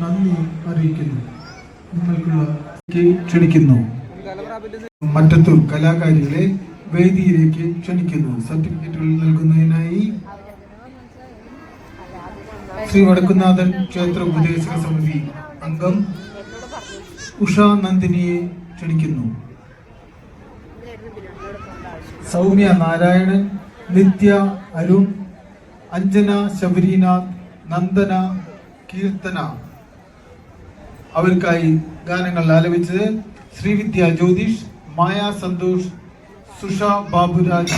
നന്ദി അറിയിക്കുന്നു. നിങ്ങൾക്കുള്ള ക്ഷണിക്കുന്നു. മറ്റത്തൂർ കലാകാരികളെ വേദിയിലേക്ക് ക്ഷണിക്കുന്നു. സർട്ടിഫിക്കറ്റുകൾ നൽകുന്നതിനായി ശ്രീ വടക്കുന്നാഥൻ ക്ഷേത്ര ഉപദേശക സമിതി അംഗം ഉഷ നന്ദിനിയെ ക്ഷണിക്കുന്നു. സൗമ്യ നാരായണൻ, നിത്യ അരുൺ, അഞ്ജന ശബരിനാഥ്, നന്ദന കീർത്തന അവർക്കായി ഗാനങ്ങൾ ആലപിച്ചത് ശ്രീവിദ്യ ജ്യോതിഷ്, മായ സന്തോഷ്, സുഷ ബാബുരാജ്.